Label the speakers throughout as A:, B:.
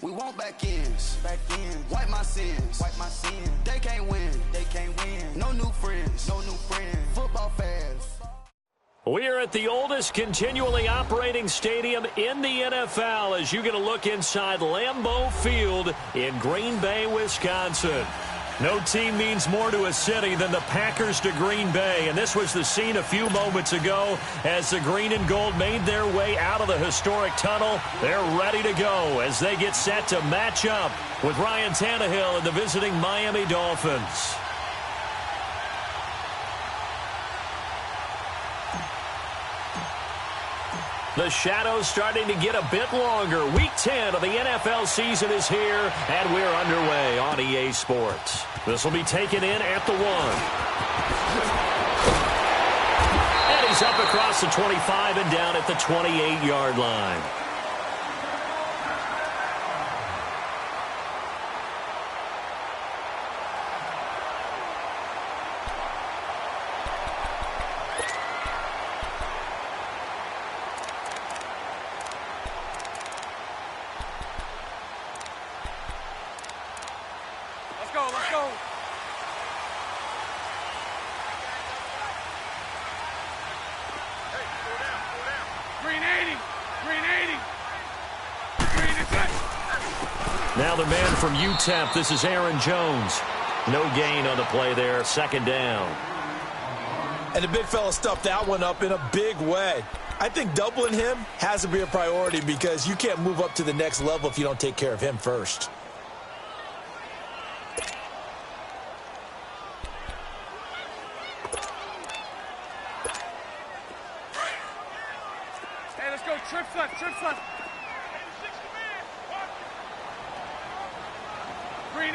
A: We want back ends. Wipe my sins. They can't win. No new friends. Football fans.
B: We're at the oldest continually operating stadium in the NFL as you get a look inside Lambeau Field in Green Bay, Wisconsin. No team means more to a city than the Packers to Green Bay, and this was the scene a few moments ago as the green and gold made their way out of the historic tunnel. They're ready to go as they get set to match up with Ryan Tannehill and the visiting Miami Dolphins. The shadow's starting to get a bit longer. Week 10 of the NFL season is here, and we're underway on EA Sports. This will be taken in at the 1. And he's up across the 25 and down at the 28-yard line. Now the man from UTEP, this is Aaron Jones. No gain on the play there, second down.
C: And the big fella stuffed that one up in a big way. I think doubling him has to be a priority because you can't move up to the next level if you don't take care of him first.
D: Hey, let's go. Trips left. Green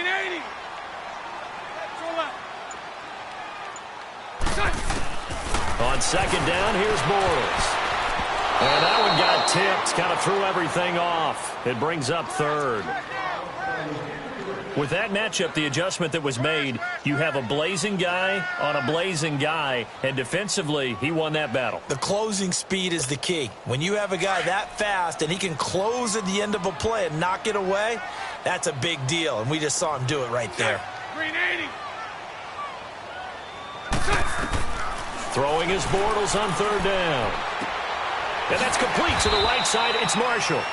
D: 80. Go left.
B: On second down, here's Bortles. And that one got tipped, kind of threw everything off. It brings up third. With that matchup, the adjustment that was made, you have a blazing guy on a blazing guy, and defensively, he won that battle.
C: The closing speed is the key. When you have a guy that fast and he can close at the end of a play and knock it away, that's a big deal, and we just saw him do it right there.
D: Green 80.
B: Throwing his Bortles on third down. And that's complete to the right side. It's Marshall.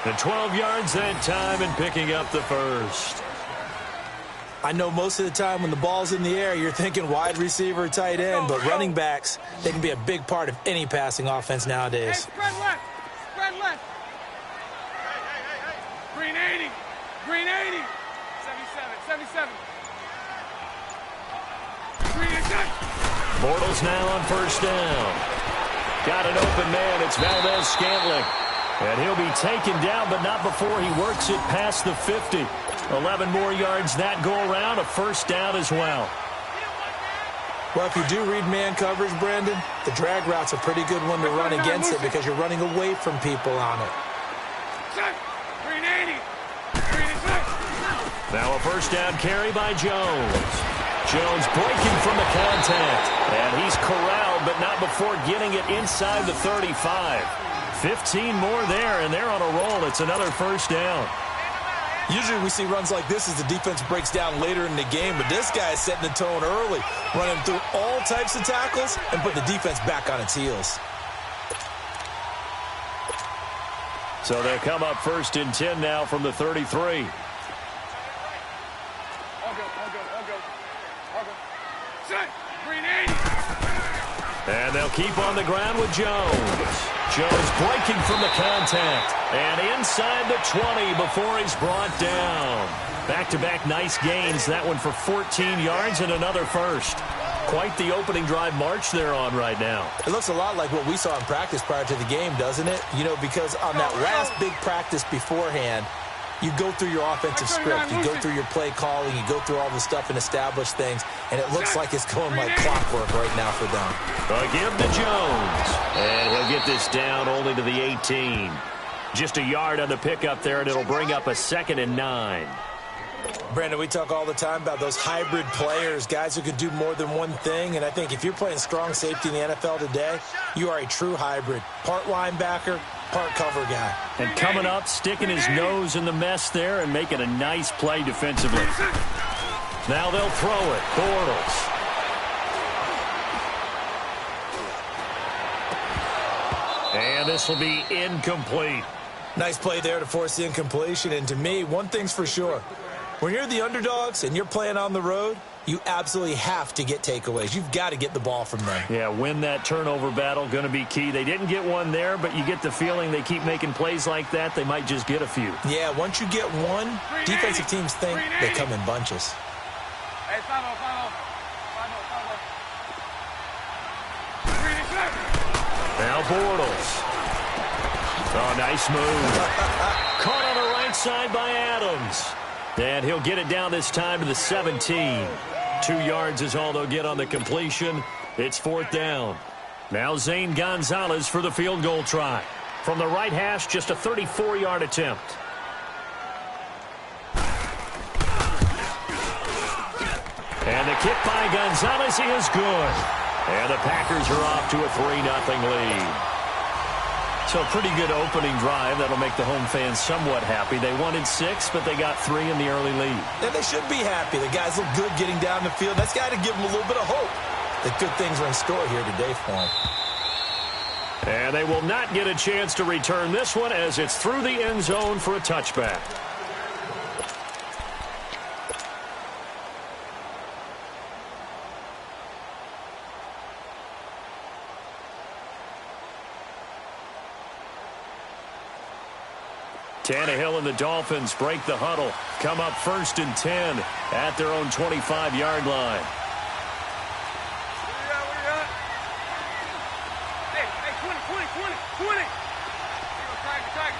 B: The 12 yards that time and picking up the first.
C: I know most of the time when the ball's in the air, you're thinking wide receiver, tight end, but running backs, they can be a big part of any passing offense nowadays.
D: Hey, spread left. Green 80. 77. Green is done.
B: Bortles now on first down. Got an open man. It's Valdez-Scantling. And he'll be taken down, but not before he works it past the 50. 11 more yards that go around, a first down as well.
C: Well, if you do read man coverage, Brandon, the drag route's a pretty good one to run against it because you're running away from people on it.
D: Green 80.
B: Now a first down carry by Jones. Jones breaking from the contact. And he's corralled, but not before getting it inside the 35. 15 more there, and they're on a roll. It's another first down.
C: Usually we see runs like this as the defense breaks down later in the game, but this guy is setting the tone early, running through all types of tackles and put the defense back on its heels.
B: So they'll come up first and 10 now from the 33.
D: I'll go. Set. Green 80.
B: And they'll keep on the ground with Jones. Jones breaking from the contact. And inside the 20 before he's brought down. Back-to-back nice gains. That one for 14 yards and another first. Quite the opening drive march they're on right now.
C: It looks a lot like what we saw in practice prior to the game, doesn't it? You know, because on that last big practice beforehand, you go through your offensive script, you go through your play calling, you go through all the stuff and establish things, and it looks like it's going like clockwork right now for them.
B: A give to Jones, and he'll get this down only to the 18. Just a yard on the pickup there, and it'll bring up a 2nd and 9.
C: Brandon, we talk all the time about those hybrid players, guys who could do more than one thing. And I think if you're playing strong safety in the NFL today, you are a true hybrid. Part linebacker, part cover guy.
B: And coming up, sticking his nose in the mess there and making a nice play defensively. Now they'll throw it. Bortles. And this will be incomplete.
C: Nice play there to force the incompletion. And to me, one thing's for sure. When you're the underdogs and you're playing on the road, you absolutely have to get takeaways. You've got to get the ball from them.
B: Yeah, win that turnover battle, going to be key. They didn't get one there, but you get the feeling they keep making plays like that, they might just get a few.
C: Yeah, once you get one, defensive teams think they come in bunches.
D: Hey, follow.
B: Now Bortles. Oh, nice move. Caught on the right side by Adams. And he'll get it down this time to the 17. 2 yards is all they'll get on the completion. It's 4th down. Now Zane Gonzalez for the field goal try. From the right hash, just a 34-yard attempt. And the kick by Gonzalez is good. And the Packers are off to a 3-0 lead. So a pretty good opening drive. That'll make the home fans somewhat happy. They wanted 6, but they got 3 in the early lead.
C: And they should be happy. The guys look good getting down the field. That's got to give them a little bit of hope that good things are in store here today for them.
B: And they will not get a chance to return this one as it's through the end zone for a touchback. Tannehill and the Dolphins break the huddle. Come up 1st and 10 at their own 25-yard line.
D: Hey, 20.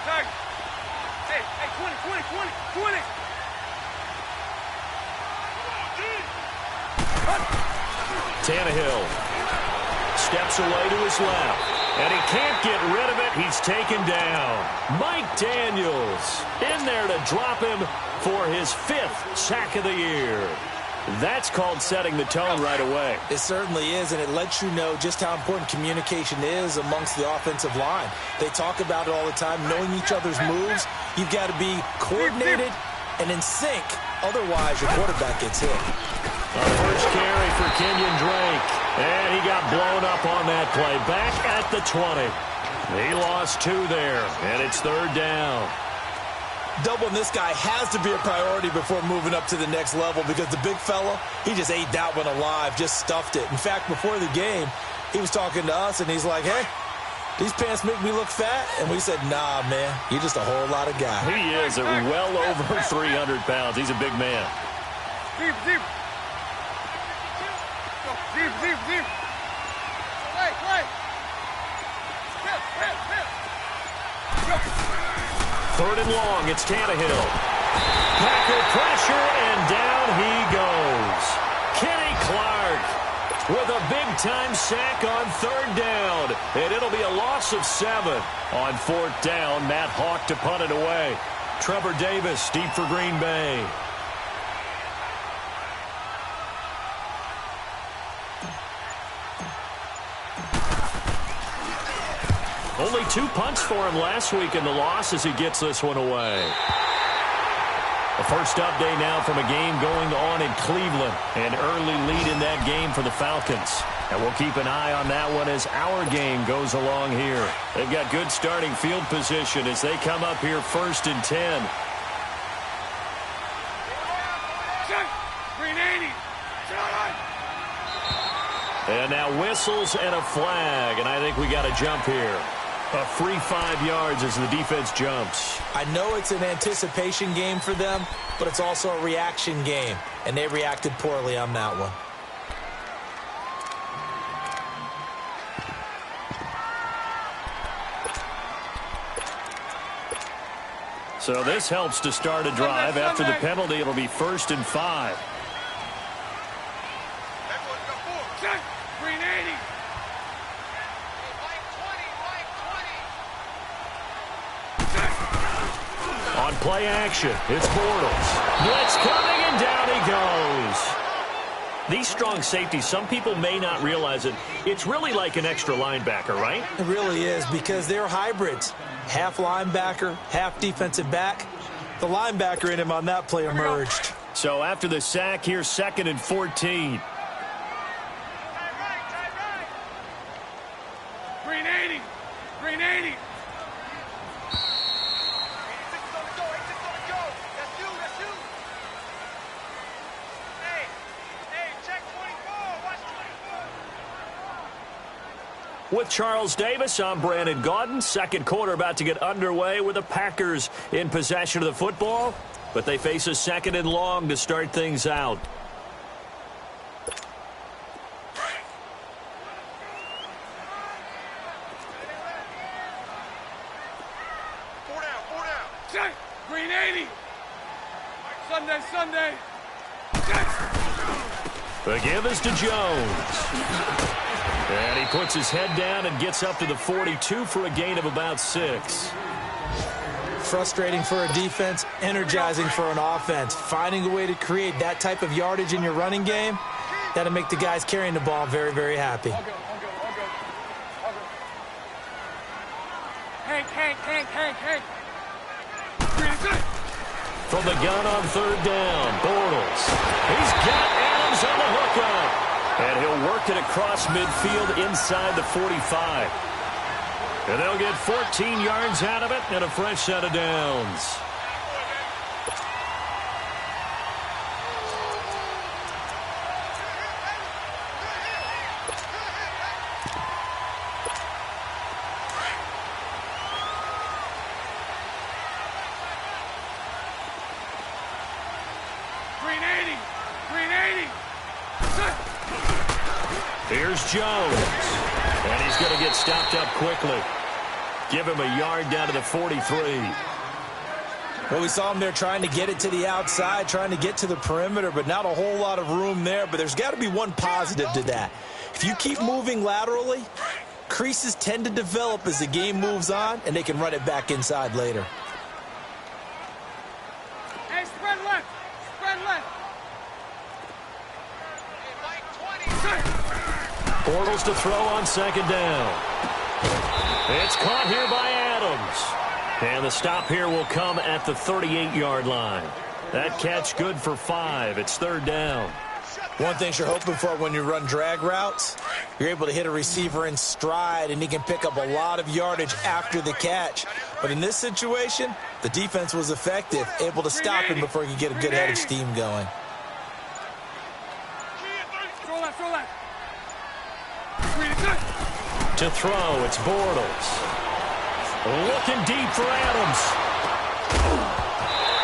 D: Target. Hey, 20.
B: Tannehill steps away to his left. And he can't get rid of it. He's taken down. Mike Daniels in there to drop him for his 5th sack of the year. That's called setting the tone right away.
C: It certainly is, and it lets you know just how important communication is amongst the offensive line. They talk about it all the time, knowing each other's moves. You've got to be coordinated and in sync. Otherwise, your quarterback gets hit.
B: First carry for Kenyon Drake. And he got blown up on that play. Back at the 20. He lost 2 there, and it's 3rd down.
C: Doubling this guy has to be a priority before moving up to the next level because the big fella, he just ate that one alive, just stuffed it. In fact, before the game, he was talking to us, and he's like, hey, these pants make me look fat? And we said, nah, man, you're just a whole lot of guy.
B: He is well over 300 pounds. He's a big man.
D: Deep. Deep. Play.
B: 3rd and long, it's Tannehill. Packer pressure, and down he goes. Kenny Clark with a big-time sack on 3rd down. And it'll be a loss of 7. On 4th down, Matt Hawk to punt it away. Trevor Davis deep for Green Bay. Only 2 punts for him last week in the loss as he gets this one away. The first update now from a game going on in Cleveland. An early lead in that game for the Falcons. And we'll keep an eye on that one as our game goes along here. They've got good starting field position as they come up here 1st and 10. And now whistles and a flag, and I think we got a jump here. A free 5 yards as the defense jumps.
C: I know it's an anticipation game for them, but it's also a reaction game, and they reacted poorly on that one.
B: So this helps to start a drive. After the penalty, it'll be 1st and 5. On play action, it's Bortles. Blitz coming, and down he goes. These strong safeties, some people may not realize it. It's really like an extra linebacker, right?
C: It really is, because they're hybrids. Half linebacker, half defensive back. The linebacker in him on that play emerged.
B: So after the sack, here's 2nd and 14.
D: Green 80. Green 80.
B: With Charles Davis, I'm Brandon Gaudin. Second quarter about to get underway with the Packers in possession of the football, but they face a 2nd and long to start things out.
D: Four down. Check. Green 80. Sunday.
B: The give is to Jones. And he puts his head down and gets up to the 42 for a gain of about 6.
C: Frustrating for a defense, energizing for an offense. Finding a way to create that type of yardage in your running game, that'll make the guys carrying the ball very, very happy.
D: Hank.
B: From the gun on 3rd down, Bortles. He's got Adams on the hookup. And he'll work it across midfield inside the 45. And they'll get 14 yards out of it and a fresh set of downs.
D: Green 80.
B: Here's Jones. And he's going to get stopped up quickly. Give him a yard down to the 43.
C: Well, we saw him there trying to get it to the outside, trying to get to the perimeter, but not a whole lot of room there. But there's got to be one positive to that. If you keep moving laterally, creases tend to develop as the game moves on, and they can run it back inside later.
D: Hey, spread left.
B: Bortles to throw on 2nd down. It's caught here by Adams. And the stop here will come at the 38-yard line. That catch good for 5. It's 3rd down.
C: One thing you're hoping for when you run drag routes, you're able to hit a receiver in stride, and he can pick up a lot of yardage after the catch. But in this situation, the defense was effective, able to stop him before he could get a good head of steam going.
D: Throw left.
B: To throw, it's Bortles. Looking deep for Adams.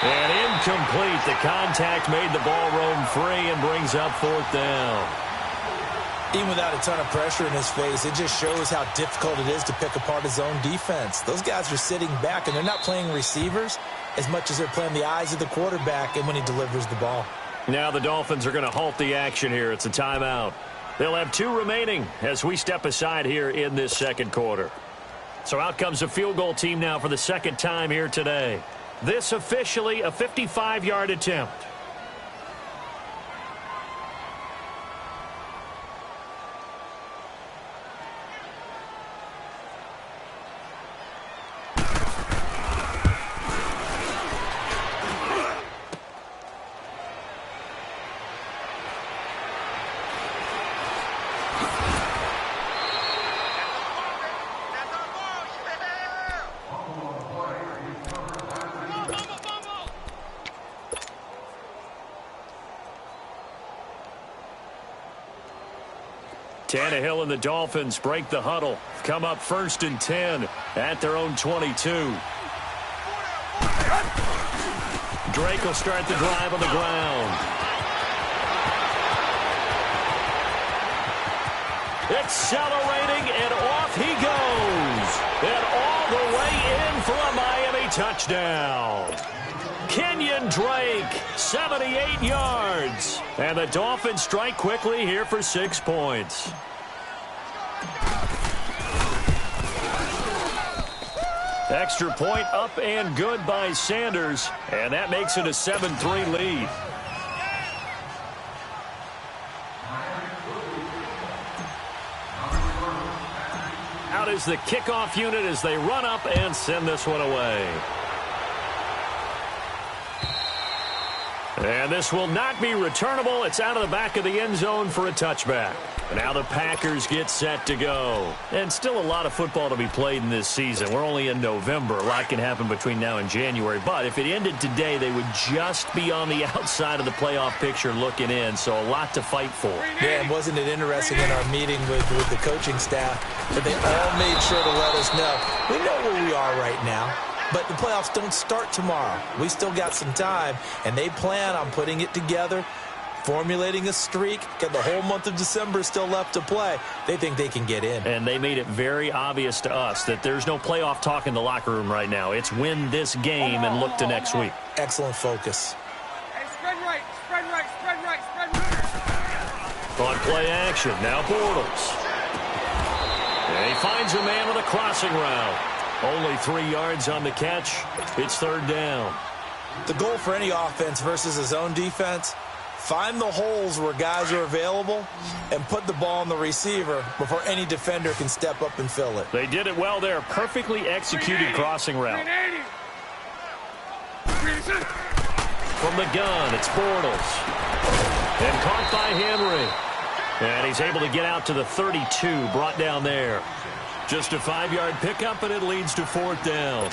B: And incomplete. The contact made the ball roam free and brings up 4th down.
C: Even without a ton of pressure in his face, it just shows how difficult it is to pick apart his own defense. Those guys are sitting back, and they're not playing receivers as much as they're playing the eyes of the quarterback and when he delivers the ball.
B: Now the Dolphins are going to halt the action here. It's a timeout. They'll have 2 remaining as we step aside here in this 2nd quarter. So out comes a field goal team now for the 2nd time here today. This officially a 55-yard attempt. Tannehill and the Dolphins break the huddle. Come up 1st and 10 at their own 22. Drake will start the drive on the ground. Accelerating, and off he goes. And all the way in for a Miami touchdown. Kenyon Drake, 78 yards. And the Dolphins strike quickly here for 6 points. Extra point up and good by Sanders, and that makes it a 7-3 lead. Out is the kickoff unit as they run up and send this one away. And this will not be returnable. It's out of the back of the end zone for a touchback. Now the Packers get set to go. And still a lot of football to be played in this season. We're only in November. A lot can happen between now and January. But if it ended today, they would just be on the outside of the playoff picture looking in. So a lot to fight for.
C: Yeah, and wasn't it interesting in our meeting with the coaching staff that they all made sure to let us know. We know where we are right now. But the playoffs don't start tomorrow. We still got some time, and they plan on putting it together, formulating a streak. Got the whole month of December still left to play. They think they can get in.
B: And they made it very obvious to us that there's no playoff talk in the locker room right now. It's win this game and look to next week.
C: Excellent focus.
D: Hey, spread right, spread right, spread right, spread right.
B: On play action, now Bortles. And he finds a man with a crossing route. Only 3 yards on the catch. It's third down.
C: The goal for any offense versus his own defense, find the holes where guys are available and put the ball on the receiver before any defender can step up and fill it.
B: They did it well there. Perfectly executed crossing route. From the gun, it's Bortles. And caught by Henry. And he's able to get out to the 32, brought down there. Just a 5-yard pickup, and it leads to fourth down.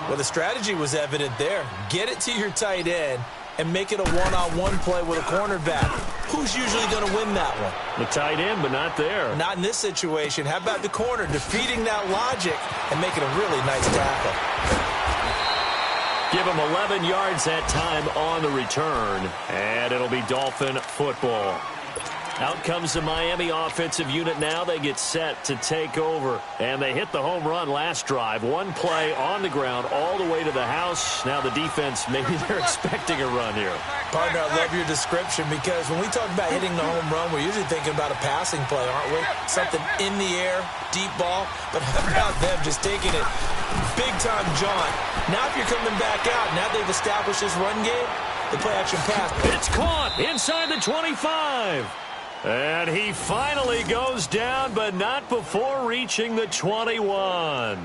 C: Well, the strategy was evident there. Get it to your tight end and make it a one-on-one play with a cornerback. Who's usually going to win that one?
B: The tight end, but not there.
C: Not in this situation. How about the corner defeating that logic and making a really nice tackle?
B: Give him 11 yards that time on the return, and it'll be Dolphin football. Out comes the Miami offensive unit now. They get set to take over. And they hit the home run last drive. One play on the ground all the way to the house. Now the defense, maybe they're expecting a run here.
C: Partner, I love your description because when we talk about hitting the home run, we're usually thinking about a passing play, aren't we? Something in the air, deep ball. But how about them just taking it big-time jaunt? Now if you're coming back out, now they've established this run game, the play-action pass.
B: It's caught inside the 25. And he finally goes down, but not before reaching the 21.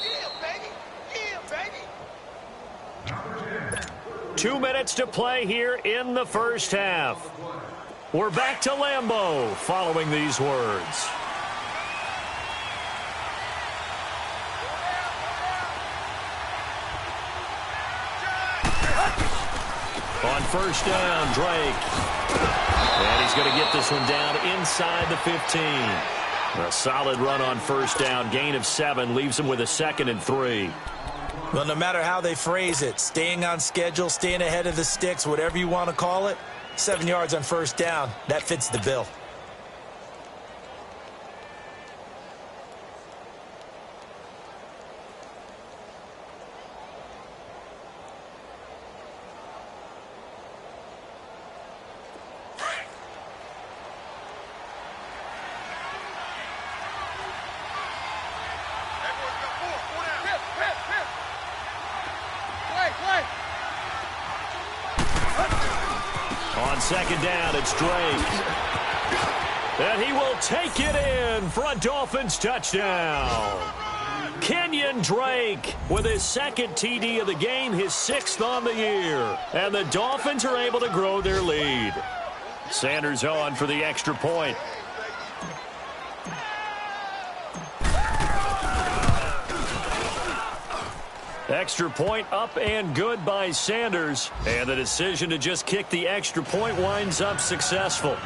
D: Yeah, baby.
B: 2 minutes to play here in the first half. We're back to Lambeau following these words. On first down, Drake. And he's going to get this one down inside the 15. A solid run on first down. Gain of 7 leaves him with a 2nd and 3.
C: Well, no matter how they phrase it, staying on schedule, staying ahead of the sticks, whatever you want to call it, 7 yards on first down, that fits the bill.
B: Second down, it's Drake. And he will take it in for a Dolphins touchdown. Kenyon Drake with his second TD of the game, his 6th on the year. And the Dolphins are able to grow their lead. Sanders on for the extra point. Extra point up and good by Sanders. And the decision to just kick the extra point winds up successful.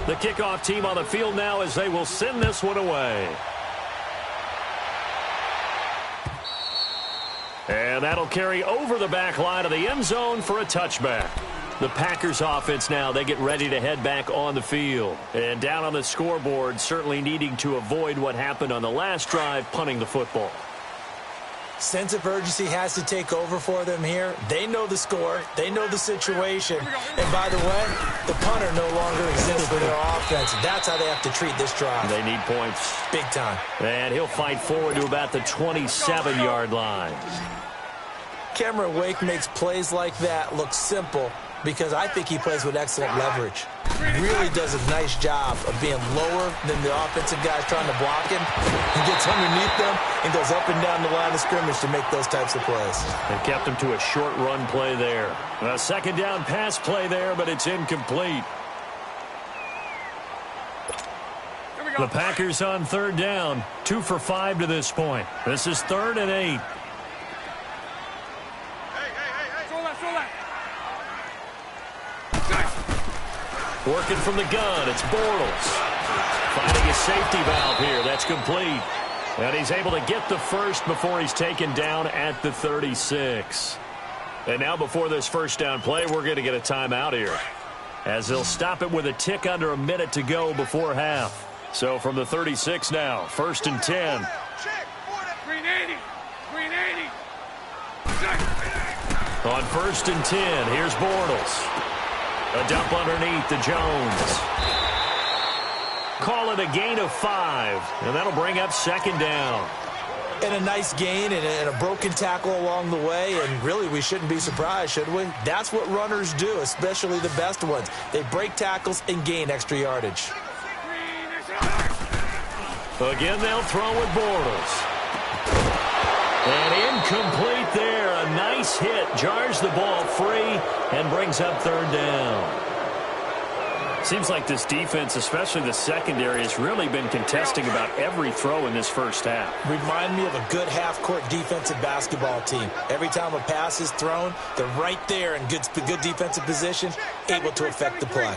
B: The kickoff team on the field now as they will send this one away. And that'll carry over the back line of the end zone for a touchback. The Packers offense now, they get ready to head back on the field. And down on the scoreboard, certainly needing to avoid what happened on the last drive, punting the football.
C: Sense of urgency has to take over for them here. They know the score. They know the situation. And by the way, the punter no longer exists for their offense. That's how they have to treat this drive.
B: They need points.
C: Big time.
B: And he'll fight forward to about the 27-yard line.
C: Cameron Wake makes plays like that look simple because I think he plays with excellent leverage. Really does a nice job of being lower than the offensive guys trying to block him. He gets underneath them and goes up and down the line of scrimmage to make those types of plays.
B: And kept him to a short run play there. A second down pass play there, but it's incomplete. The Packers on third down, 2 for 5 to this point. This is 3rd and 8. Working from the gun, it's Bortles. Finding his safety valve here, that's complete. And he's able to get the first before he's taken down at the 36. And now before this first down play, we're going to get a timeout here, as they'll stop it with a tick under a minute to go before half. So from the 36 now, 1st and 10.
D: Green 80. Green 80.
B: On 1st and 10, here's Bortles. A dump underneath to Jones. Call it a gain of 5, and that'll bring up 2nd down.
C: And a nice gain and a broken tackle along the way, and really we shouldn't be surprised, should we? That's what runners do, especially the best ones. They break tackles and gain extra yardage.
B: Again, they'll throw with Bortles. And incomplete there. A nice hit. Jars the ball free and brings up 3rd down. Seems like this defense, especially the secondary, has really been contesting about every throw in this first half.
C: Remind me of a good half-court defensive basketball team. Every time a pass is thrown, they're right there in good defensive position, able to affect the play.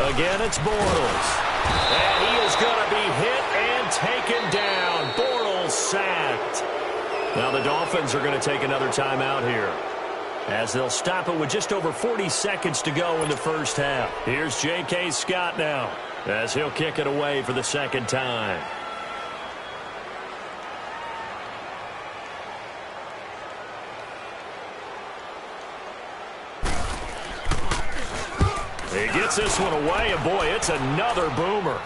B: Again, it's Bortles. And he is going to be hit and taken down. Bortles sacked. Now the Dolphins are going to take another timeout here, as they'll stop it with just over 40 seconds to go in the first half. Here's J.K. Scott now, as he'll kick it away for the 2nd time. He gets this one away, and boy, it's another boomer.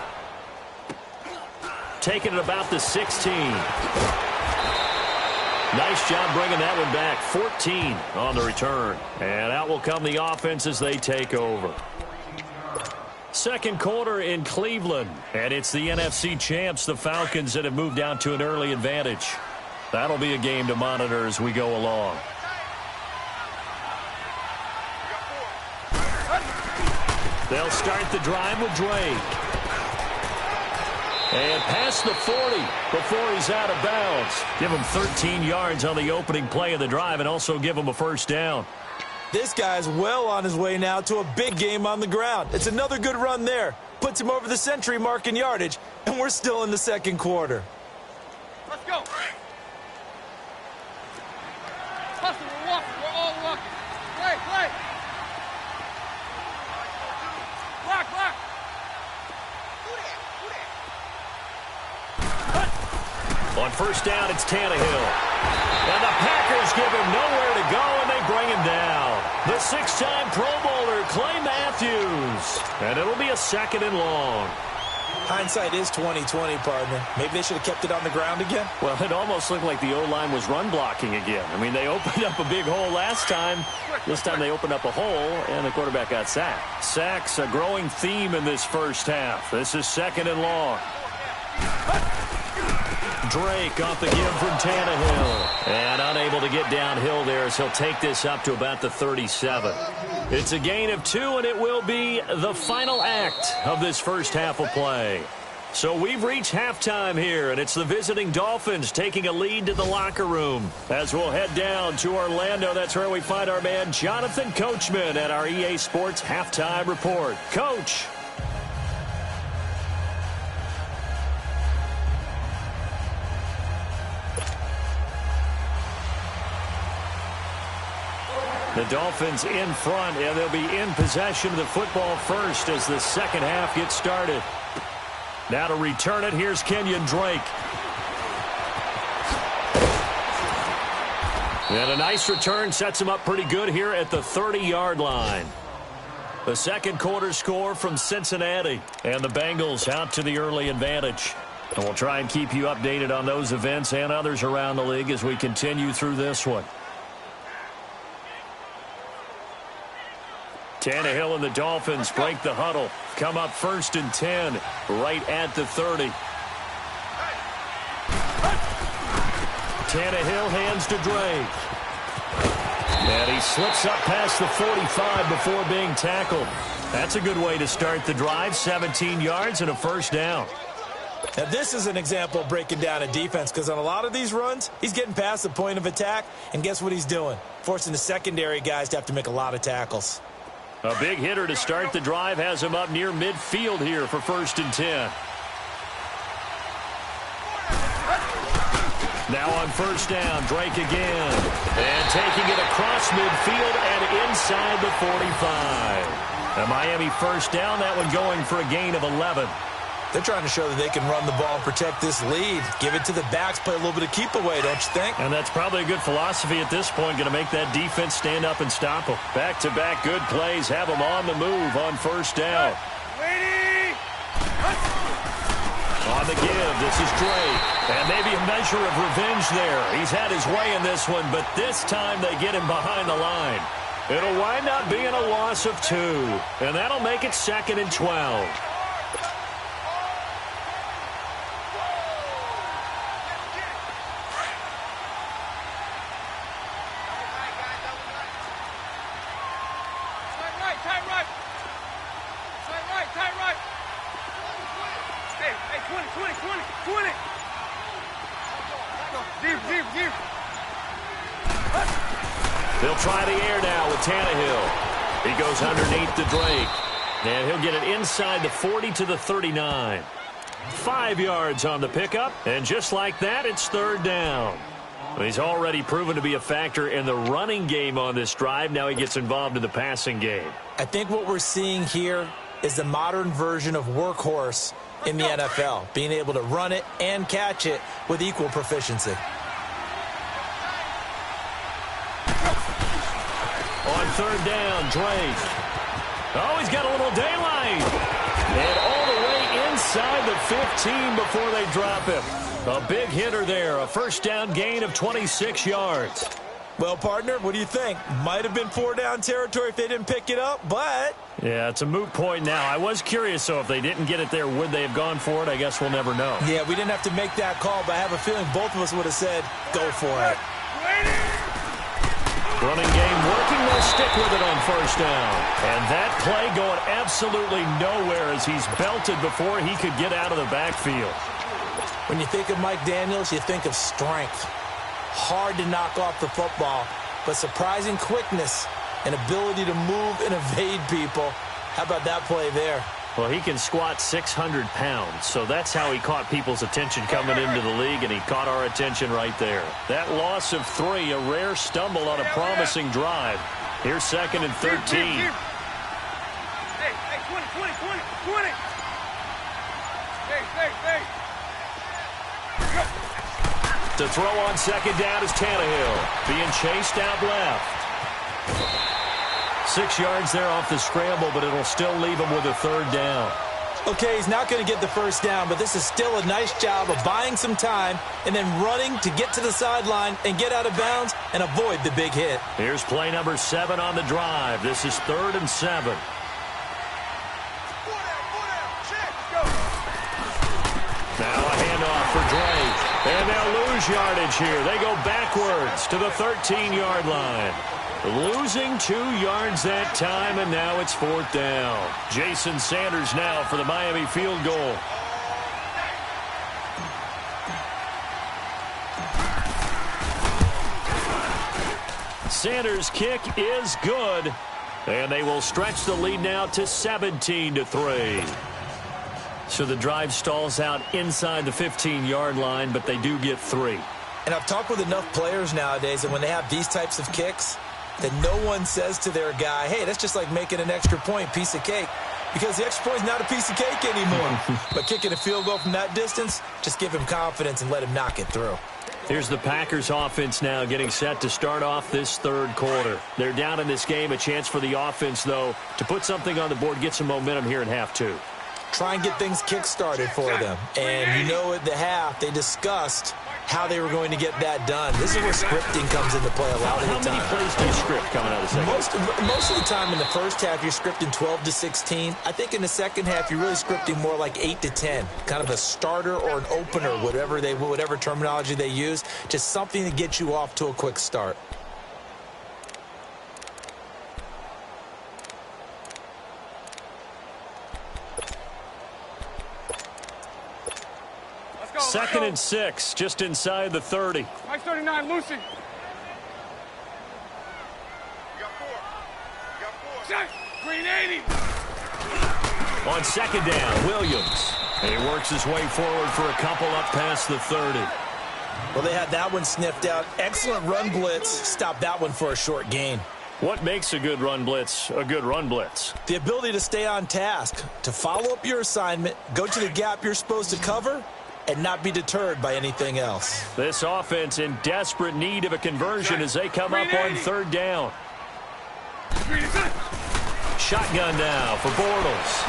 B: Taking it about the 16. Nice job bringing that one back. 14 on the return. And out will come the offense as they take over. Second quarter in Cleveland. And it's the NFC champs, the Falcons, that have moved down to an early advantage. That'll be a game to monitor as we go along. They'll start the drive with Drake. And past the 40 before he's out of bounds. Give him 13 yards on the opening play of the drive and also give him a first down.
C: This guy's well on his way now to a big game on the ground. It's another good run there. Puts him over the century mark in yardage, and we're still in the second quarter.
D: Let's go. Hustle, we're walking. We're all walking. Play. Block.
B: On first down, it's Tannehill. And the Packers give him nowhere to go, and they bring him down. The 6-time Pro Bowler, Clay Matthews. And it'll be a 2nd and long.
C: Hindsight is 20/20, partner. Maybe they should have kept it on the ground again.
B: Well, it almost looked like the O-line was run blocking again. I mean, they opened up a big hole last time. This time they opened up a hole, and the quarterback got sacked. Sacks, a growing theme in this first half. This is 2nd and long. Drake off the give from Tannehill. And unable to get downhill there as he'll take this up to about the 37. It's a gain of 2, and it will be the final act of this first half of play. So we've reached halftime here, and it's the visiting Dolphins taking a lead to the locker room. As we'll head down to Orlando, that's where we find our man Jonathan Coachman at our EA Sports Halftime Report. Coach. The Dolphins in front, and they'll be in possession of the football first as the second half gets started. Now to return it, here's Kenyon Drake. And a nice return sets him up pretty good here at the 30-yard line. The second quarter score from Cincinnati, and the Bengals out to the early advantage. And we'll try and keep you updated on those events and others around the league as we continue through this one. Tannehill and the Dolphins break the huddle. Come up 1st and 10, right at the 30. Tannehill hands to Drake. And he slips up past the 45 before being tackled. That's a good way to start the drive. 17 yards and a first down.
C: Now, this is an example of breaking down a defense, because on a lot of these runs, he's getting past the point of attack, and guess what he's doing? Forcing the secondary guys to have to make a lot of tackles.
B: A big hitter to start the drive has him up near midfield here for 1st and 10. Now on 1st down, Drake again. And taking it across midfield and inside the 45. A Miami 1st down, that one going for a gain of 11.
C: They're trying to show that they can run the ball and protect this lead. Give it to the backs, play a little bit of keep away, don't you think?
B: And that's probably a good philosophy at this point, going to make that defense stand up and stop them. Back-to-back good plays, have them on the move on 1st down. On the give, this is Drake. And maybe a measure of revenge there. He's had his way in this one, but this time they get him behind the line. It'll wind up being a loss of 2, and that'll make it 2nd and 12. They'll try the air now with Tannehill. He goes underneath the Drake. And he'll get it inside the 40 to the 39. 5 yards on the pickup. And just like that, it's 3rd down. He's already proven to be a factor in the running game on this drive. Now he gets involved in the passing game.
C: I think what we're seeing here is the modern version of workhorse in the NFL, being able to run it and catch it with equal proficiency.
B: On 3rd down, Drake. Oh, he's got a little daylight. And all the way inside the 15 before they drop him. A big hitter there, a 1st down gain of 26 yards.
C: Well, partner, what do you think? Might have been 4-down territory if they didn't pick it up, but...
B: Yeah, it's a moot point now. I was curious, so if they didn't get it there, would they have gone for it? I guess we'll never know.
C: Yeah, we didn't have to make that call, but I have a feeling both of us would have said, go for it.
B: Running game working, they'll stick with it on 1st down. And that play going absolutely nowhere as he's belted before he could get out of the backfield.
C: When you think of Mike Daniels, you think of strength. Hard to knock off the football, but surprising quickness and ability to move and evade people. How about that play there?
B: Well, he can squat 600 pounds, so that's how he caught people's attention coming into the league, and he caught our attention right there. That loss of 3, a rare stumble on a promising drive. Here's 2nd and 13.
D: Hey, 20. Hey.
B: To throw on 2nd down is Tannehill, being chased out left. 6 yards there off the scramble, but it'll still leave him with a 3rd down.
C: Okay, he's not going to get the first down, but this is still a nice job of buying some time and then running to get to the sideline and get out of bounds and avoid the big hit.
B: Here's play number 7 on the drive. This is 3rd and 7. Now a handoff for Dre. And they'll lose yardage here. They go backwards to the 13-yard line. Losing 2 yards that time, and now it's 4th down. Jason Sanders now for the Miami field goal. Sanders' kick is good, and they will stretch the lead now to 17-3. So the drive stalls out inside the 15-yard line, but they do get 3.
C: And I've talked with enough players nowadays, and when they have these types of kicks, that no one says to their guy, hey, that's just like making an extra point, piece of cake. Because the extra point is not a piece of cake anymore. But kicking a field goal from that distance, just give him confidence and let him knock it through.
B: Here's the Packers offense now getting set to start off this 3rd quarter. They're down in this game. A chance for the offense, though, to put something on the board, get some momentum here in half 2.
C: Try and get things kick-started for them. And you know at the half, they discussed how they were going to get that done. This is where scripting comes into play a lot of the time.
B: How many plays do you script coming out of the second?
C: Most of the time in the first half, you're scripting 12 to 16. I think in the second half, you're really scripting more like 8 to 10. Kind of a starter or an opener, whatever terminology they use. Just something to get you off to a quick start.
B: Second and 6, just inside the 30.
D: Mike 39, Lucy. Check. Green 80.
B: On second down, Williams. And he works his way forward for a couple up past the 30.
C: Well, they had that one sniffed out. Excellent run blitz. Stopped that one for a short gain.
B: What makes a good run blitz a good run blitz?
C: The ability to stay on task, to follow up your assignment, go to the gap you're supposed to cover, and not be deterred by anything else.
B: This offense in desperate need of a conversion as they come up on 3rd down. Shotgun now for Bortles.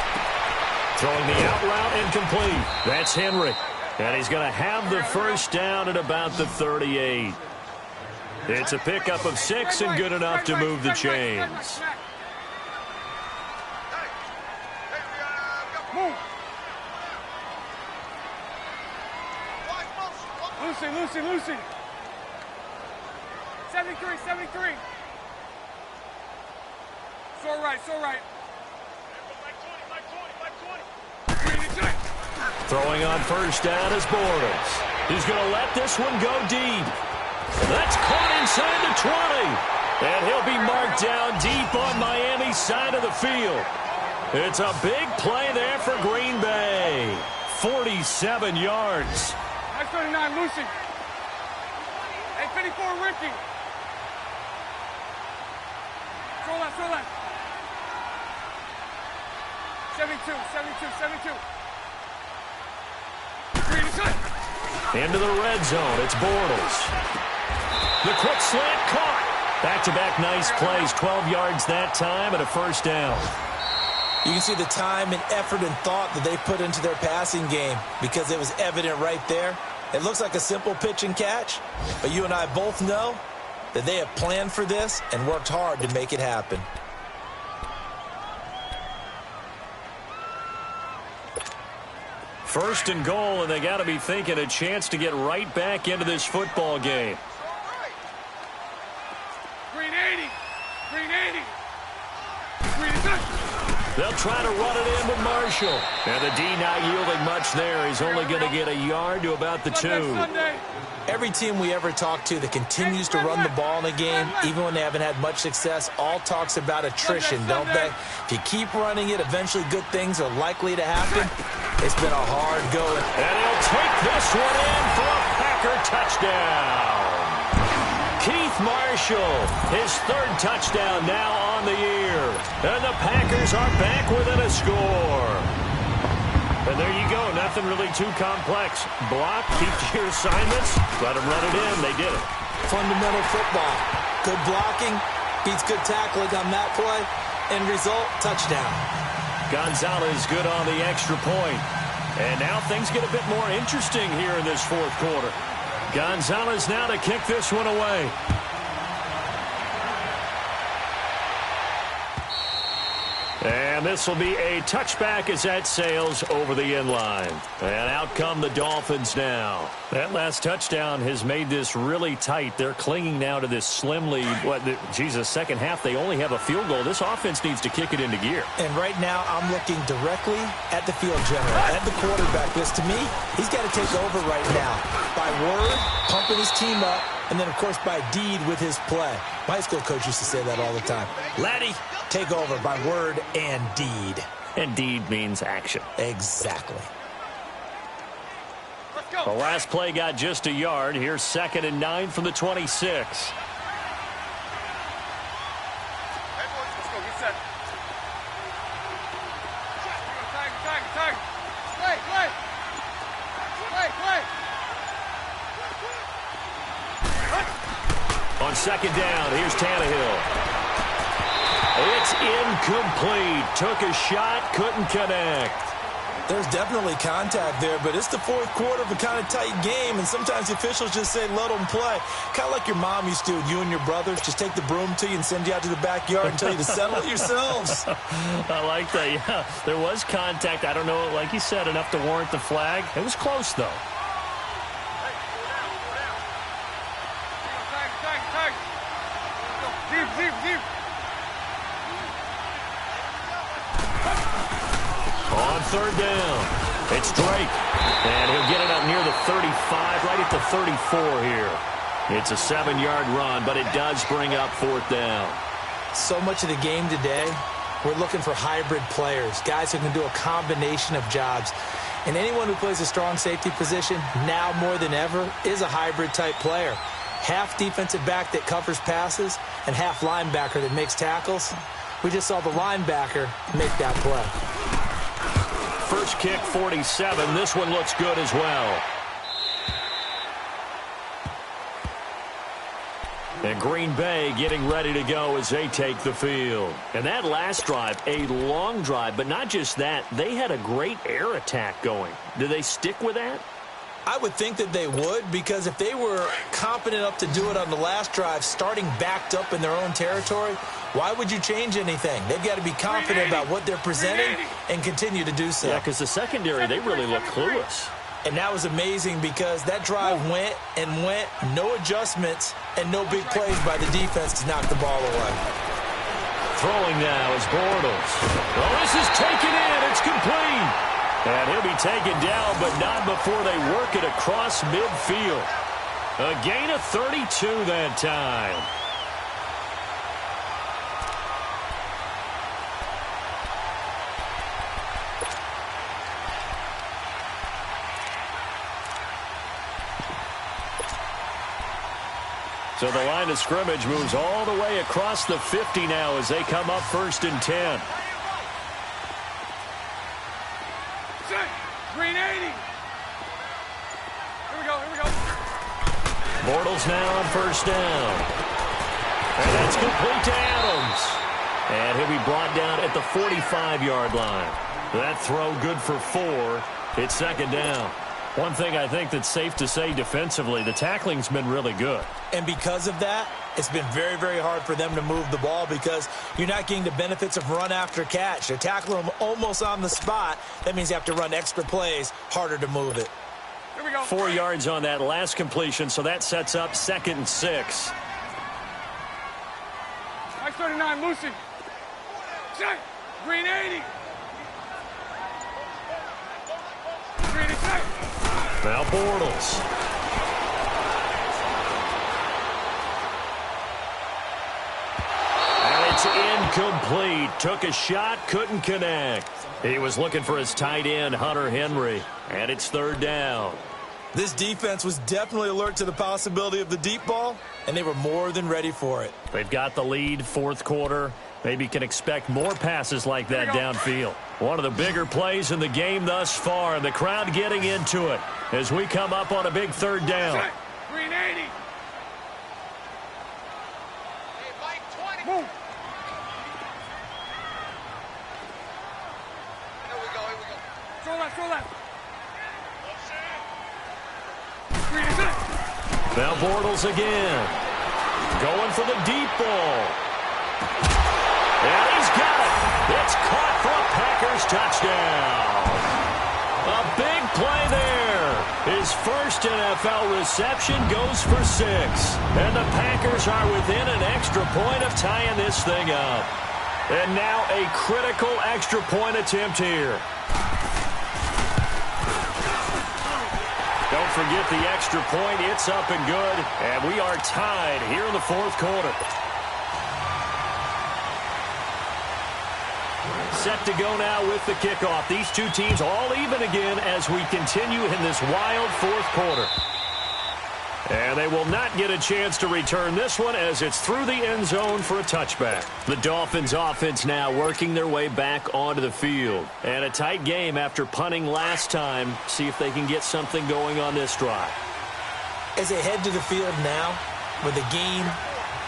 B: Throwing the out route incomplete. That's Henry. And he's going to have the first down at about the 38. It's a pickup of 6 and good enough to move the chains.
D: Lucy. 73. So right.
B: Throwing on first down is Bortles. He's going to let this one go deep. That's caught inside the 20. And he'll be marked down deep on Miami's side of the field. It's a big play there for Green Bay. 47 yards.
D: Mike 39, Lucy. 54, Ricky. Throw left. 72.
B: Into the red zone, it's Bortles. The quick slant caught. Back-to-back nice plays, 12 yards that time and a first down.
C: You can see the time and effort and thought that they put into their passing game because it was evident right there. It looks like a simple pitch and catch, but you and I both know that they have planned for this and worked hard to make it happen.
B: First and goal, and they got to be thinking a chance to get right back into this football game.
D: Green 80.
B: They'll try to run it in with Marshall. And the D not yielding much there. He's only going to get a yard to about the 2.
C: Every team we ever talk to that continues to run the ball in a game, even when they haven't had much success, all talks about attrition, don't they? If you keep running it, eventually good things are likely to happen. It's been a hard go.
B: And he'll take this one in for a Packer touchdown. Keith Marshall, his 3rd touchdown now on the year. And the Packers are back within a score. And there you go. Nothing really too complex. Block, keep to your assignments, let them run it in. They did it.
C: Fundamental football. Good blocking beats good tackling on that play. End result, touchdown.
B: Gonzalez good on the extra point. And now things get a bit more interesting here in this fourth quarter. Gonzalez now to kick this one away. And this will be a touchback as that sails over the end line. And out come the Dolphins now. That last touchdown has made this really tight. They're clinging now to this slim lead. Second half, they only have a field goal. This offense needs to kick it into gear.
C: And right now, I'm looking directly at the field general, at the quarterback. Because to me, he's got to take over right now. By word, pumping his team up, and then, of course, by deed with his play. My high school coach used to say that all the time. Laddie, take over by word and deed.
B: And deed means action.
C: Exactly.
D: Let's go.
B: The last play got just a yard. Here's 2nd and 9 from the 26.
D: Hey, boys, let's go. Get set. Tag. Play.
B: On 2nd down, here's Tannehill. It's incomplete. Took a shot, couldn't connect.
C: There's definitely contact there, but it's the fourth quarter of a kind of tight game, and sometimes the officials just say, let them play. Kind of like your mom used to, you and your brothers, just take the broom to you and send you out to the backyard and tell you to settle it yourselves.
B: I like that, yeah. There was contact. I don't know, like you said, enough to warrant the flag. It was close, though.
D: Deep.
B: On 3rd down, it's Drake. And he'll get it up near the 35, right at the 34 here. It's a 7-yard run, but it does bring up 4th down.
C: So much of the game today, we're looking for hybrid players, guys who can do a combination of jobs. And anyone who plays a strong safety position, now more than ever, is a hybrid-type player. Half defensive back that covers passes and half linebacker that makes tackles. We just saw the linebacker make that play.
B: First kick, 47. This one looks good as well. And Green Bay getting ready to go as they take the field. And that last drive, a long drive, but not just that. They had a great air attack going. Do they stick with that?
C: I would think that they would, because if they were competent enough to do it on the last drive, starting backed up in their own territory, why would you change anything? They've got to be confident about what they're presenting and continue to do so.
B: Yeah, because the secondary, they really look clueless.
C: And that was amazing because that drive went, no adjustments, and no big plays by the defense to knock the ball away.
B: Throwing now is Bortles. Oh, this is taken in. It's complete. And he'll be taken down, but not before they work it across midfield. A gain of 32 that time. So the line of scrimmage moves all the way across the 50 now as they come up 1st and 10.
D: Green 80. Here we go.
B: Bortles now on 1st down. And that's complete to Adams. And he'll be brought down at the 45-yard line. That throw good for 4. It's 2nd down. One thing I think that's safe to say defensively, the tackling's been really good.
C: And because of that, it's been very, very hard for them to move the ball because you're not getting the benefits of run after catch. They're tackling them almost on the spot. That means you have to run extra plays, harder to move it.
D: Here we go.
B: 4 yards on that last completion, so that sets up 2nd and 6.
D: Nice 39, Lucy. Check. Green 80. Green 80, check.
B: Now Bortles. And it's incomplete. Took a shot, couldn't connect. He was looking for his tight end, Hunter Henry. And it's 3rd down.
C: This defense was definitely alert to the possibility of the deep ball, and they were more than ready for it.
B: They've got the lead, 4th quarter. Maybe can expect more passes like that downfield. One of the bigger plays in the game thus far. The crowd getting into it as we come up on a big 3rd down.
D: Green 80. Hey, Mike 20. Move.
B: Bortles again. Going for the deep ball. And he's got it. It's caught for a Packers touchdown. A big play there. His first NFL reception goes for 6. And the Packers are within an extra point of tying this thing up. And now a critical extra point attempt here. Don't forget the extra point. It's up and good. And we are tied here in the fourth quarter. Set to go now with the kickoff. These two teams all even again as we continue in this wild fourth quarter. And they will not get a chance to return this one as it's through the end zone for a touchback. The Dolphins offense now working their way back onto the field. And a tight game after punting last time. See if they can get something going on this drive.
C: As they head to the field now with the game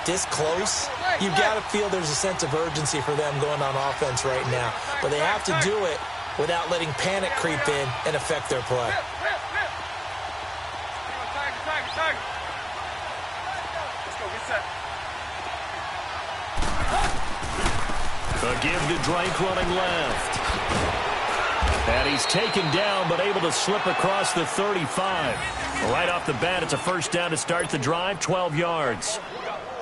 C: this close, you've got to feel there's a sense of urgency for them going on offense right now. But they have to do it without letting panic creep in and affect their play.
B: A give to Drake running left. And he's taken down but able to slip across the 35. Right off the bat, it's a first down to start the drive, 12 yards.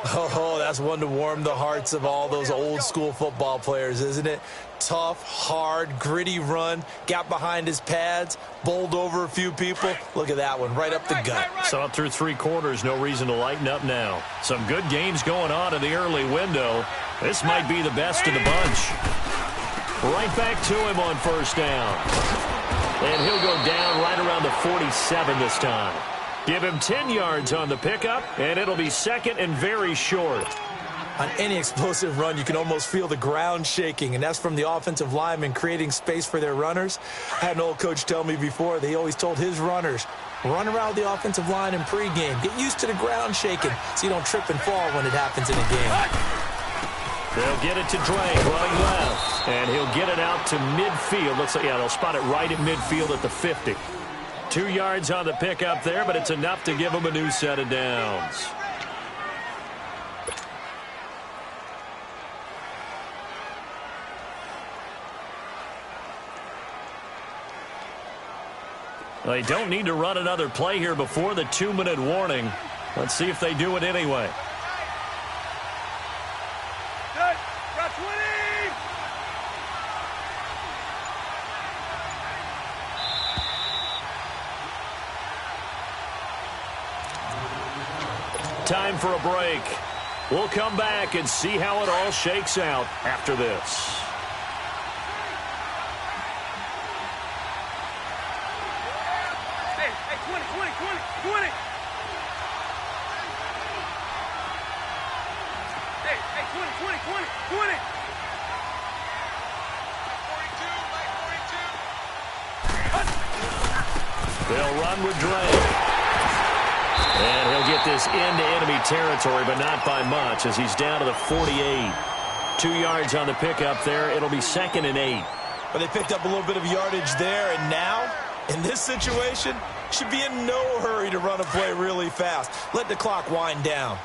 C: Oh, that's one to warm the hearts of all those old school football players, isn't it? Tough, hard, gritty run, got behind his pads, bowled over a few people. Look at that one, right up the gut.
B: So up through 3 quarters, no reason to lighten up now. Some good games going on in the early window. This might be the best of the bunch. Right back to him on first down. And he'll go down right around the 47 this time. Give him 10 yards on the pickup, and it'll be second and very short.
C: On any explosive run, you can almost feel the ground shaking, and that's from the offensive linemen creating space for their runners. I had an old coach tell me before, they always told his runners, run around the offensive line in pregame. Get used to the ground shaking so you don't trip and fall when it happens in a game.
B: They'll get it to Drake, running left, and he'll get it out to midfield. Looks like, yeah, they'll spot it right at midfield at the 50. 2 yards on the pickup there, but it's enough to give him a new set of downs. They don't need to run another play here before the 2-minute warning. Let's see if they do it anyway.
D: Got 20!
B: Time for a break. We'll come back and see how it all shakes out after this.
D: Hey, 20! Hey, 20! 42!
B: They'll run with Drake. And he'll get this into enemy territory, but not by much as he's down to the 48. 2 yards on the pickup there. It'll be second and 8.
C: But they picked up a little bit of yardage there, and now, in this situation, should be in no hurry to run a play really fast. Let the clock wind down.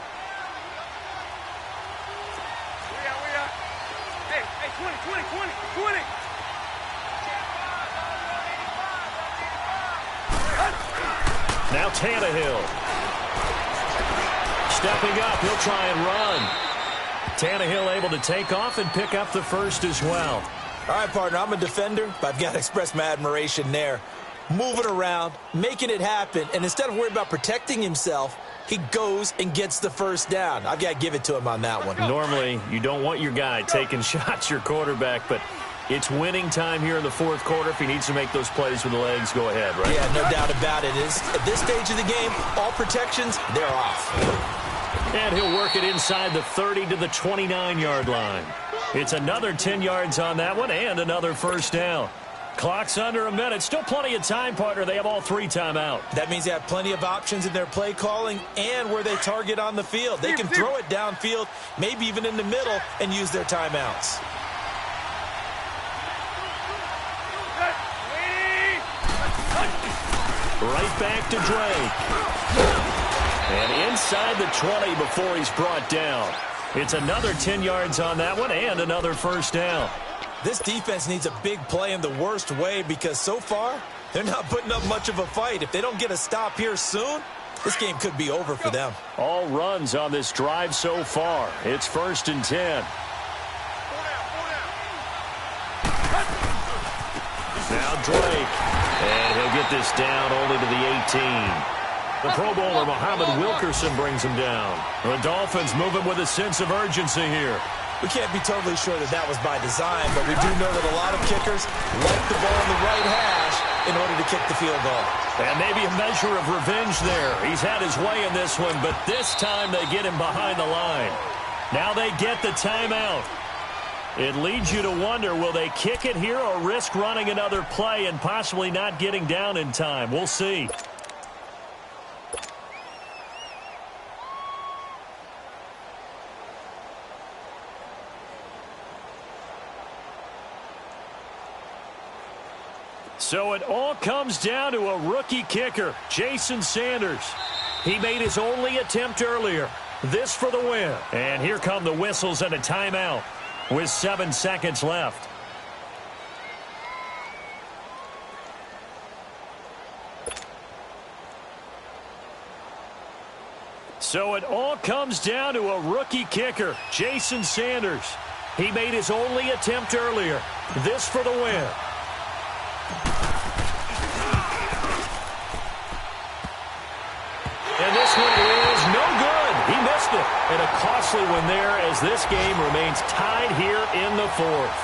D: We are. Hey, 20!
B: Now Tannehill. Stepping up, he'll try and run. Tannehill able to take off and pick up the first as well.
C: All right, partner, I'm a defender, but I've got to express my admiration there. Moving around, making it happen, and instead of worrying about protecting himself, he goes and gets the first down. I've got to give it to him on that one.
B: Normally, you don't want your guy taking shots, your quarterback, but it's winning time here in the fourth quarter. If he needs to make those plays with the legs, go ahead, right?
C: Yeah, no doubt about it. At this stage of the game, all protections, they're off.
B: And he'll work it inside the 30 to the 29-yard line. It's another 10 yards on that one and another first down. Clock's under a minute. Still plenty of time, partner. They have all 3 timeout.
C: That means they have plenty of options in their play calling and where they target on the field. They can throw it downfield, maybe even in the middle, and use their timeouts.
B: Right back to Drake. And inside the 20 before he's brought down. It's another 10 yards on that one and another first down.
C: This defense needs a big play in the worst way because so far, they're not putting up much of a fight. If they don't get a stop here soon, this game could be over for them.
B: All runs on this drive so far. It's 1st and 10. Now Drake. And he'll get this down only to the 18. The Pro Bowler Muhammad Wilkerson brings him down. The Dolphins moving with a sense of urgency here.
C: We can't be totally sure that that was by design, but we do know that a lot of kickers like the ball in the right hash in order to kick the field goal.
B: And maybe a measure of revenge there. He's had his way in this one, but this time they get him behind the line. Now they get the timeout. It leads you to wonder, will they kick it here or risk running another play and possibly not getting down in time? We'll see. So it all comes down to a rookie kicker, Jason Sanders. He made his only attempt earlier. This for the win. And here come the whistles and a timeout with 7 seconds left. So it all comes down to a rookie kicker, Jason Sanders. He made his only attempt earlier. This for the win. And this one is no good. He missed it. And a costly one there as this game remains tied here in the 4th.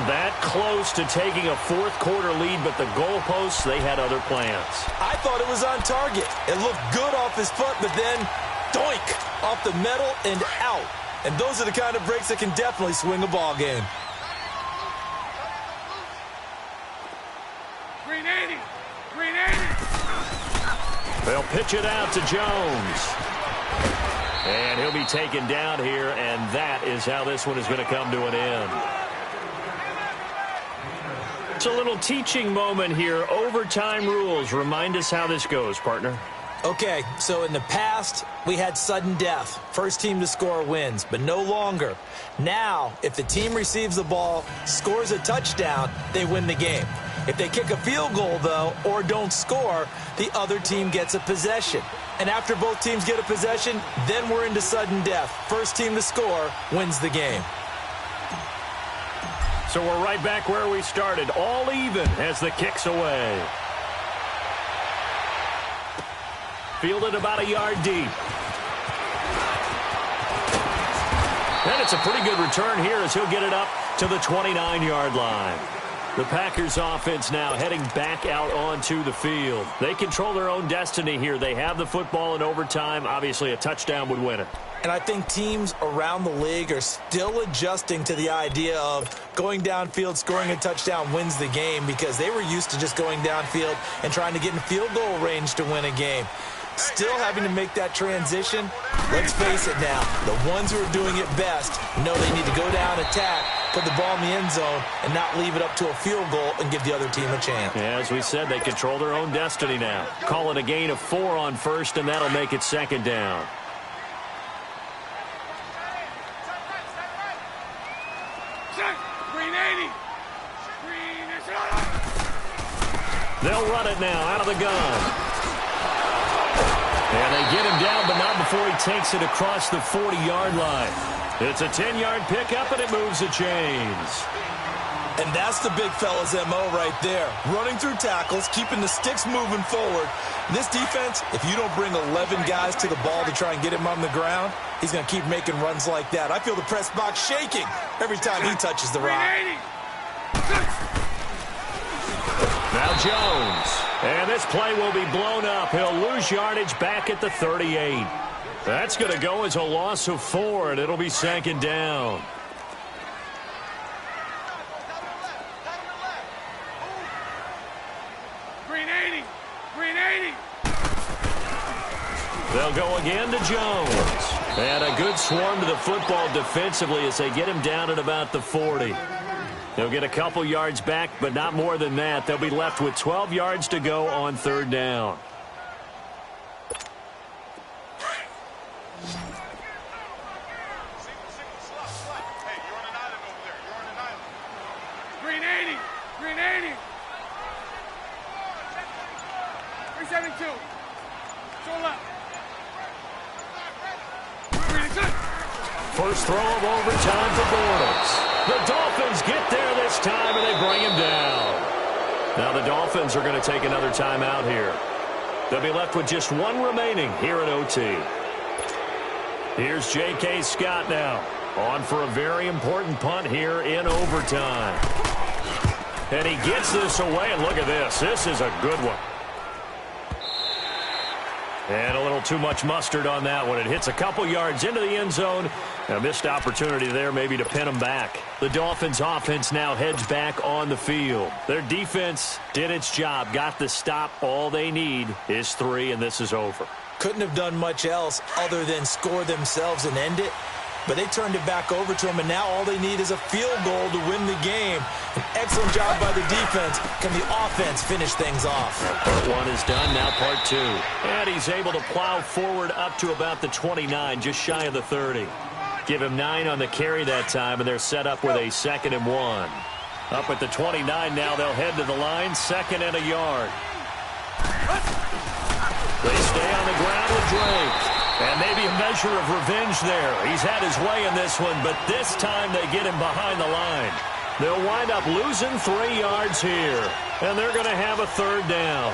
B: That close to taking a fourth-quarter lead, but the goalposts, they had other plans.
C: I thought it was on target. It looked good off his foot, but then, doink, off the metal and out. And those are the kind of breaks that can definitely swing a ball game.
D: Green 80. Green 80.
B: They'll pitch it out to Jones. And he'll be taken down here, and that is how this one is going to come to an end. It's a little teaching moment here. Overtime rules. Remind us how this goes, partner.
C: Okay, so in the past, we had sudden death. First team to score wins, but no longer. Now, if the team receives the ball, scores a touchdown, they win the game. If they kick a field goal, though, or don't score, the other team gets a possession. And after both teams get a possession, then we're into sudden death. First team to score wins the game.
B: So we're right back where we started, all even as the kick's away. Fielded about a yard deep. And it's a pretty good return here as he'll get it up to the 29-yard line. The Packers offense now heading back out onto the field. They control their own destiny here. They have the football in overtime. Obviously, a touchdown would win it.
C: And I think teams around the league are still adjusting to the idea of going downfield, scoring a touchdown wins the game because they were used to just going downfield and trying to get in field goal range to win a game. Still having to make that transition. Let's face it now, the ones who are doing it best know they need to go down, attack, put the ball in the end zone, and not leave it up to a field goal and give the other team a chance.
B: Yeah, as we said, they control their own destiny now. Call it a gain of 4 on first, and that'll make it second down.
D: Green 80. Green is out.
B: They'll run it now out of the gun. And they get him down, but not before he takes it across the 40-yard line. It's a 10-yard pickup, and it moves the chains.
C: And that's the big fella's MO right there. Running through tackles, keeping the sticks moving forward. This defense, if you don't bring 11 guys to the ball to try and get him on the ground, he's going to keep making runs like that. I feel the press box shaking every time he touches the rock.
B: Now Jones. And this play will be blown up. He'll lose yardage back at the 38. That's going to go as a loss of 4, and it'll be second down.
D: Green 80. Green 80.
B: They'll go again to Jones. And a good swarm to the football defensively as they get him down at about the 40. They'll get a couple yards back, but not more than that. They'll be left with 12 yards to go on third down.
D: 2. Show left. 3 and 2.
B: First throw of overtime for Bortles. The Dolphins get there this time, and they bring him down. Now the Dolphins are going to take another timeout here. They'll be left with just one remaining here at OT. Here's J.K. Scott now, on for a very important punt here in overtime. And he gets this away, and look at this. This is a good one. And a little too much mustard on that one. It hits a couple yards into the end zone. A missed opportunity there maybe to pin them back. The Dolphins' offense now heads back on the field. Their defense did its job, got the stop. All they need is 3, and this is over.
C: Couldn't have done much else other than score themselves and end it. But they turned it back over to him, and now all they need is a field goal to win the game. An excellent job by the defense. Can the offense finish things off?
B: Part 1 is done, now part 2. And he's able to plow forward up to about the 29, just shy of the 30. Give him 9 on the carry that time, and they're set up with a 2nd and 1. Up at the 29 now, they'll head to the line, 2nd and a yard. They stay on the ground with Drake. And maybe a measure of revenge there. He's had his way in this one, but this time they get him behind the line. They'll wind up losing 3 yards here, and they're going to have a 3rd down.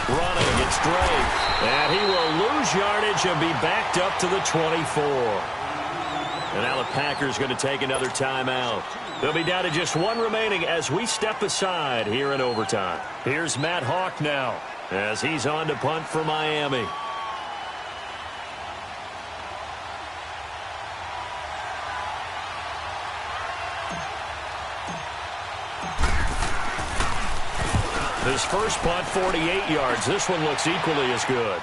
B: Running, it's Drake. And he will lose yardage and be backed up to the 24. And now the Packers going to take another timeout. They'll be down to just 1 remaining as we step aside here in overtime. Here's Matt Hawk now as he's on to punt for Miami. His first punt, 48 yards. This one looks equally as good.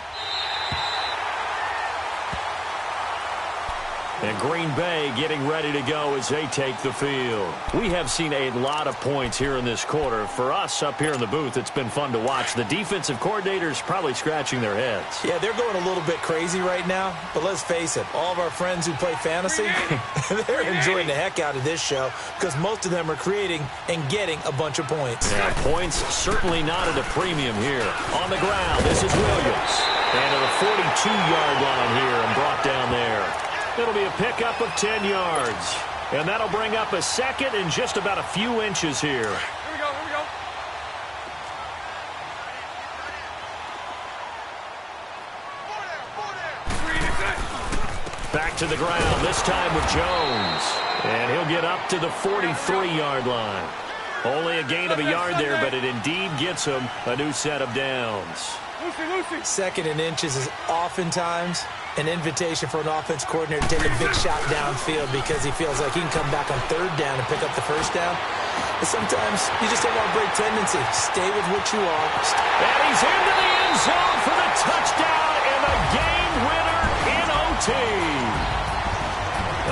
B: And Green Bay getting ready to go as they take the field. We have seen a lot of points here in this quarter. For us up here in the booth, it's been fun to watch. The defensive coordinators probably scratching their heads.
C: Yeah, they're going a little bit crazy right now. But let's face it, all of our friends who play fantasy, they're enjoying the heck out of this show because most of them are creating and getting a bunch of points.
B: Yeah, points certainly not at a premium here. On the ground, this is Williams. And to the 42-yard line here and brought down there. It'll be a pickup of 10 yards. And that'll bring up a 2nd and just about a few inches here.
D: Here we go, here we go.
B: Back to the ground, this time with Jones. And he'll get up to the 43-yard line. Only a gain of a yard there, but it indeed gets him a new set of downs.
D: Lucy.
C: 2nd and inches is oftentimes an invitation for an offense coordinator to take a big shot downfield because he feels like he can come back on 3rd down and pick up the 1st down. But sometimes you just don't want to break tendency. Stay with what you are.
B: And he's into the end zone for the touchdown and the game winner in OT.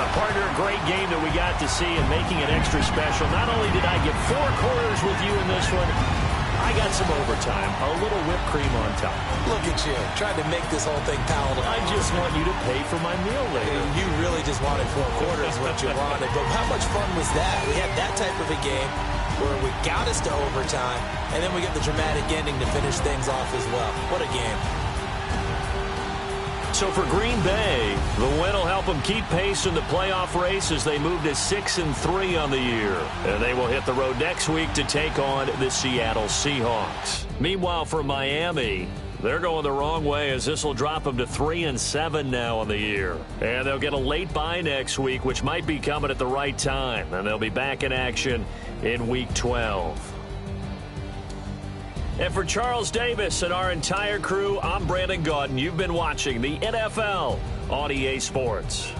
B: A partner, a great game that we got to see and making it extra special. Not only did I get 4 quarters with you in this one, I got some overtime, a little whipped cream on top.
C: Look at you, trying to make this whole thing palatable.
B: I just want you to pay for my meal later.
C: You really just wanted 4 quarters what you wanted. But how much fun was that? We had that type of a game where we got us to overtime, and then we get the dramatic ending to finish things off as well. What a game.
B: So for Green Bay, the win will help them keep pace in the playoff race as they move to 6-3 on the year. And they will hit the road next week to take on the Seattle Seahawks. Meanwhile, for Miami, they're going the wrong way as this will drop them to 3-7 now on the year. And they'll get a late bye next week, which might be coming at the right time. And they'll be back in action in Week 12. And for Charles Davis and our entire crew, I'm Brandon Gaudin. You've been watching the NFL on EA Sports.